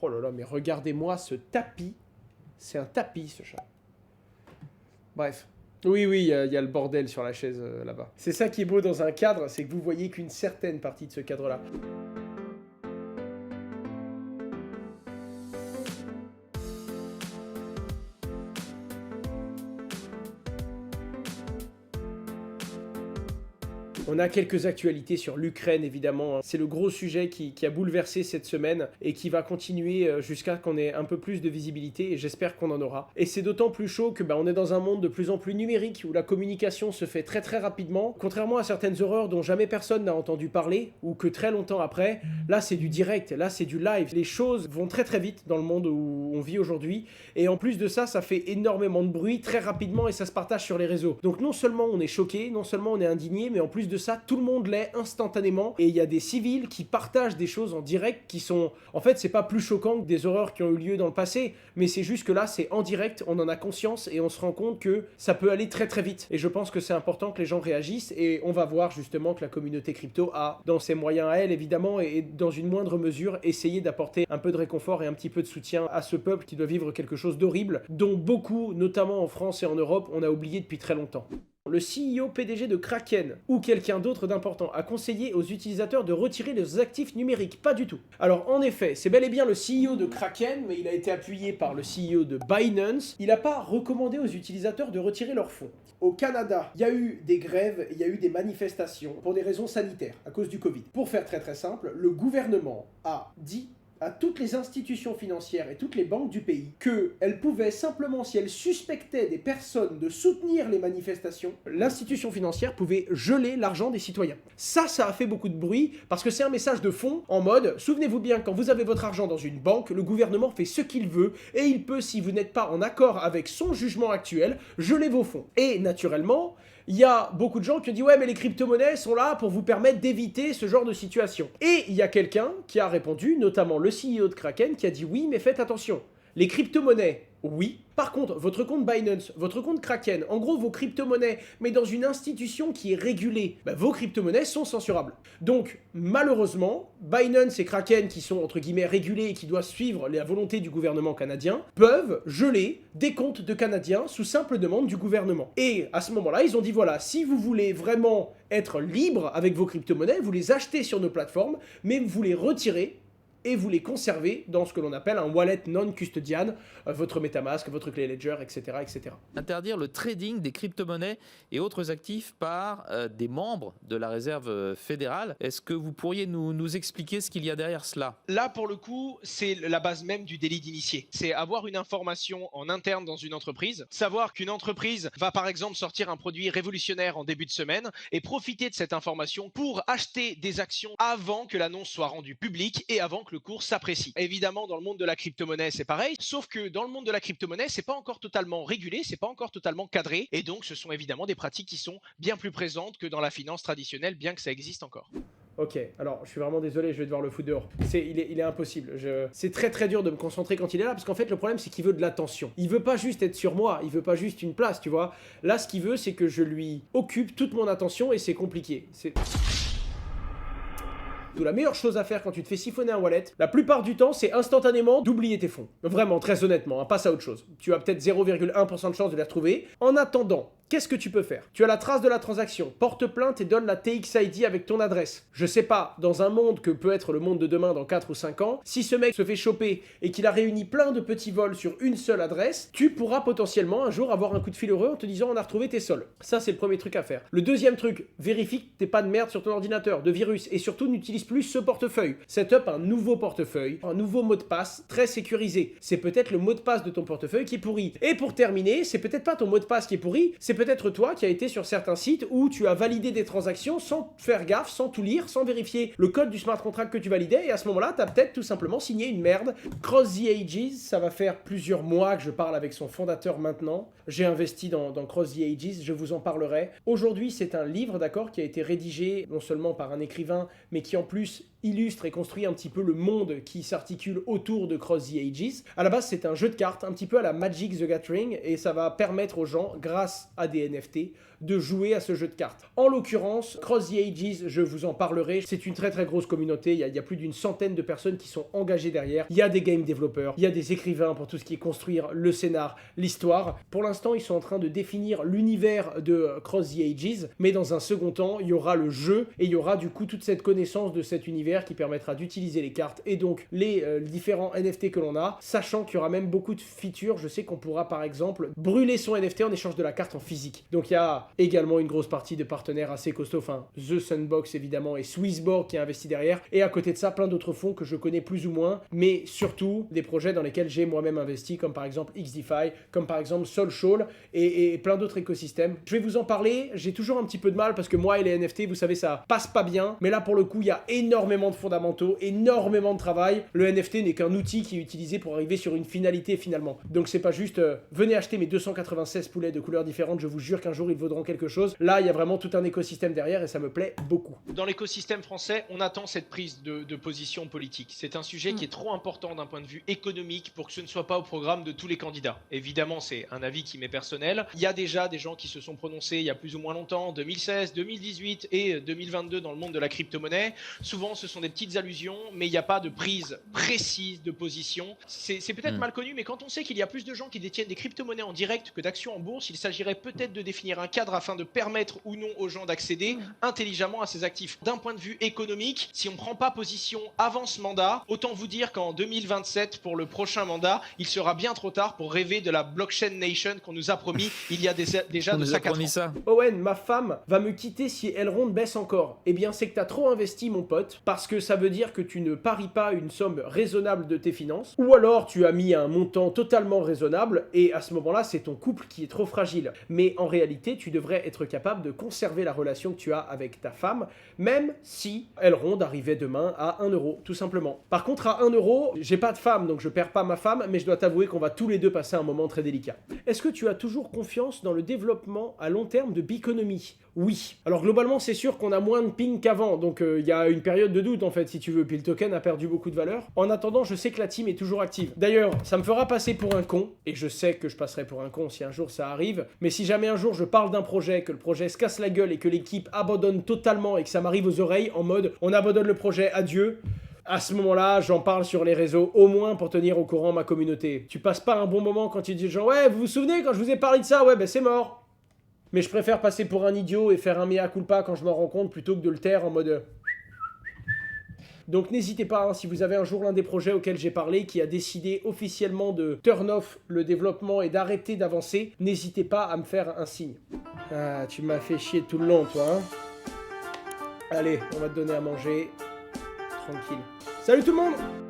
Oh là là, mais regardez-moi ce tapis. C'est un tapis, ce chat. Bref. Oui, oui, il y a le bordel sur la chaise là-bas. C'est ça qui est beau dans un cadre, c'est que vous voyez qu'une certaine partie de ce cadre-là. On a quelques actualités sur l'Ukraine, évidemment. C'est le gros sujet qui a bouleversé cette semaine et qui va continuer jusqu'à qu'on ait un peu plus de visibilité, et j'espère qu'on en aura. Et c'est d'autant plus chaud que on est dans un monde de plus en plus numérique, où la communication se fait très très rapidement. Contrairement à certaines horreurs dont jamais personne n'a entendu parler, ou que très longtemps après, là c'est du direct, là c'est du live. Les choses vont très très vite dans le monde où on vit aujourd'hui, et en plus de ça, ça fait énormément de bruit très rapidement et ça se partage sur les réseaux. Donc non seulement on est choqué, non seulement on est indigné, mais en plus de ça, tout le monde l'est instantanément, et il y a des civils qui partagent des choses en direct qui sont... En fait, c'est pas plus choquant que des horreurs qui ont eu lieu dans le passé, mais c'est juste que là, c'est en direct, on en a conscience, et on se rend compte que ça peut aller très très vite. Et je pense que c'est important que les gens réagissent, et on va voir justement que la communauté crypto a, dans ses moyens à elle, évidemment, et dans une moindre mesure, essayé d'apporter un peu de réconfort et un petit peu de soutien à ce peuple qui doit vivre quelque chose d'horrible, dont beaucoup, notamment en France et en Europe, on a oublié depuis très longtemps. Le CEO PDG de Kraken, ou quelqu'un d'autre d'important, a conseillé aux utilisateurs de retirer leurs actifs numériques. Pas du tout. Alors en effet, c'est bel et bien le CEO de Kraken, mais il a été appuyé par le CEO de Binance. Il n'a pas recommandé aux utilisateurs de retirer leurs fonds. Au Canada, il y a eu des grèves, il y a eu des manifestations pour des raisons sanitaires, à cause du Covid. Pour faire très très simple, le gouvernement a dit à toutes les institutions financières et toutes les banques du pays qu'elles pouvaient simplement, si elles suspectaient des personnes de soutenir les manifestations, l'institution financière pouvait geler l'argent des citoyens. Ça a fait beaucoup de bruit parce que c'est un message de fond en mode, souvenez-vous bien, quand vous avez votre argent dans une banque, le gouvernement fait ce qu'il veut et il peut, si vous n'êtes pas en accord avec son jugement actuel, geler vos fonds. Et naturellement, il y a beaucoup de gens qui ont dit « Ouais, mais les crypto-monnaies sont là pour vous permettre d'éviter ce genre de situation. » Et il y a quelqu'un qui a répondu, notamment le CEO de Kraken, qui a dit « Oui, mais faites attention. Les crypto-monnaies, oui. Par contre, votre compte Binance, votre compte Kraken, en gros vos crypto-monnaies, mais dans une institution qui est régulée, vos crypto-monnaies sont censurables. Donc, malheureusement, Binance et Kraken, qui sont entre guillemets régulés et qui doivent suivre la volonté du gouvernement canadien, peuvent geler des comptes de Canadiens sous simple demande du gouvernement. Et à ce moment-là, ils ont dit voilà, si vous voulez vraiment être libre avec vos crypto-monnaies, vous les achetez sur nos plateformes, mais vous les retirez et vous les conservez dans ce que l'on appelle un wallet non custodian, votre MetaMask, votre clé Ledger, etc., etc. Interdire le trading des crypto-monnaies et autres actifs par des membres de la Réserve fédérale. Est-ce que vous pourriez nous expliquer ce qu'il y a derrière cela? Là, pour le coup, c'est la base même du délit d'initié. C'est avoir une information en interne dans une entreprise, savoir qu'une entreprise va par exemple sortir un produit révolutionnaire en début de semaine et profiter de cette information pour acheter des actions avant que l'annonce soit rendue publique et avant que le cours s'apprécie. Évidemment, dans le monde de la crypto-monnaie, c'est pareil, sauf que dans le monde de la crypto-monnaie, c'est pas encore totalement régulé, c'est pas encore totalement cadré, et donc ce sont évidemment des pratiques qui sont bien plus présentes que dans la finance traditionnelle, bien que ça existe encore. Ok, alors je suis vraiment désolé, je vais devoir le foutre dehors. Il est impossible. C'est très très dur de me concentrer quand il est là, parce qu'en fait le problème c'est qu'il veut de l'attention. Il veut pas juste être sur moi, il veut pas juste une place, tu vois. Là ce qu'il veut c'est que je lui occupe toute mon attention et c'est compliqué. La meilleure chose à faire quand tu te fais siphonner un wallet, la plupart du temps, c'est instantanément d'oublier tes fonds. Vraiment, très honnêtement, passe à autre chose. Tu as peut-être 0,1% de chance de les retrouver. En attendant, qu'est-ce que tu peux faire? Tu as la trace de la transaction, porte plainte et donne la TXID avec ton adresse. Je sais pas, dans un monde que peut être le monde de demain dans 4 ou 5 ans, si ce mec se fait choper et qu'il a réuni plein de petits vols sur une seule adresse, tu pourras potentiellement un jour avoir un coup de fil heureux en te disant on a retrouvé tes sols. Ça, c'est le premier truc à faire. Le deuxième truc, vérifie que t'es pas de merde sur ton ordinateur, de virus, et surtout n'utilise plus ce portefeuille. Set up un nouveau portefeuille, un nouveau mot de passe très sécurisé. C'est peut-être le mot de passe de ton portefeuille qui est pourri. Et pour terminer, c'est peut-être pas ton mot de passe qui est pourri, c'est peut-être toi qui a été sur certains sites où tu as validé des transactions sans faire gaffe, sans tout lire, sans vérifier le code du smart contract que tu validais, et à ce moment-là, tu as peut-être tout simplement signé une merde. Cross the Ages, ça va faire plusieurs mois que je parle avec son fondateur maintenant. J'ai investi dans Cross the Ages, je vous en parlerai. Aujourd'hui, c'est un livre, d'accord, qui a été rédigé non seulement par un écrivain, mais qui en plus illustre et construit un petit peu le monde qui s'articule autour de Cross the Ages. À la base, c'est un jeu de cartes, un petit peu à la Magic the Gathering, et ça va permettre aux gens, grâce à des NFT, de jouer à ce jeu de cartes. En l'occurrence, Cross the Ages, je vous en parlerai, c'est une très très grosse communauté, il y a plus d'une centaine de personnes qui sont engagées derrière, il y a des game développeurs, il y a des écrivains pour tout ce qui est construire le scénar, l'histoire. Pour l'instant, ils sont en train de définir l'univers de Cross the Ages, mais dans un second temps, il y aura le jeu, et il y aura du coup toute cette connaissance de cet univers qui permettra d'utiliser les cartes, et donc les différents NFT que l'on a, sachant qu'il y aura même beaucoup de features. Je sais qu'on pourra par exemple brûler son NFT en échange de la carte en physique. Donc il y a également une grosse partie de partenaires assez costauds, enfin The Sandbox évidemment et Swissborg qui a investi derrière, et à côté de ça plein d'autres fonds que je connais plus ou moins, mais surtout des projets dans lesquels j'ai moi-même investi, comme par exemple XDeFi, comme par exemple Solshoal et plein d'autres écosystèmes. Je vais vous en parler, j'ai toujours un petit peu de mal parce que moi et les NFT, vous savez, ça passe pas bien, mais là pour le coup il y a énormément de fondamentaux, énormément de travail. Le NFT n'est qu'un outil qui est utilisé pour arriver sur une finalité finalement. Donc c'est pas juste venez acheter mes 296 poulets de couleurs différentes, je vous jure qu'un jour ils vaudront quelque chose. Là il y a vraiment tout un écosystème derrière et ça me plaît beaucoup. Dans l'écosystème français, on attend cette prise de position politique. C'est un sujet qui est trop important d'un point de vue économique pour que ce ne soit pas au programme de tous les candidats. Évidemment, c'est un avis qui m'est personnel. Il y a déjà des gens qui se sont prononcés il y a plus ou moins longtemps, 2016, 2018 et 2022 dans le monde de la crypto-monnaie. Souvent, ce sont des petites allusions, mais il n'y a pas de prise précise de position. C'est peut-être mal connu, mais quand on sait qu'il y a plus de gens qui détiennent des crypto-monnaies en direct que d'actions en bourse, il s'agirait peut-être de définir un cadre afin de permettre ou non aux gens d'accéder intelligemment à ces actifs. D'un point de vue économique, si on ne prend pas position avant ce mandat, autant vous dire qu'en 2027, pour le prochain mandat, il sera bien trop tard pour rêver de la blockchain nation qu'on nous a promis il y a déjà de ça 4 ans. Owen, ma femme va me quitter si Elrond baisse encore. Eh bien, c'est que t'as trop investi, mon pote, parce que ça veut dire que tu ne paries pas une somme raisonnable de tes finances, ou alors tu as mis un montant totalement raisonnable, et à ce moment-là, c'est ton couple qui est trop fragile. Mais en réalité, tu devrais être capable de conserver la relation que tu as avec ta femme, même si Elrond arrivait demain à 1 euro, tout simplement. Par contre, à 1 euro, j'ai pas de femme, donc je perds pas ma femme, mais je dois t'avouer qu'on va tous les deux passer un moment très délicat. Est-ce que tu as toujours confiance dans le développement à long terme de Biconomy ? Oui. Alors globalement, c'est sûr qu'on a moins de ping qu'avant, donc il y a une période de doute en fait, si tu veux, puis le token a perdu beaucoup de valeur. En attendant, je sais que la team est toujours active. D'ailleurs, ça me fera passer pour un con, et je sais que je passerai pour un con si un jour ça arrive, mais si jamais un jour je parle d'un projet, que le projet se casse la gueule et que l'équipe abandonne totalement et que ça m'arrive aux oreilles en mode on abandonne le projet, adieu, à ce moment-là, j'en parle sur les réseaux, au moins pour tenir au courant ma communauté. Tu passes pas un bon moment quand tu dis genre ouais, vous vous souvenez quand je vous ai parlé de ça, ouais ben c'est mort. Mais je préfère passer pour un idiot et faire un mea culpa quand je m'en rends compte plutôt que de le taire en mode... Donc n'hésitez pas, hein, si vous avez un jour l'un des projets auxquels j'ai parlé qui a décidé officiellement de turn off le développement et d'arrêter d'avancer, n'hésitez pas à me faire un signe. Ah, tu m'as fait chier tout le long, toi, hein. Allez, on va te donner à manger. Tranquille. Salut tout le monde!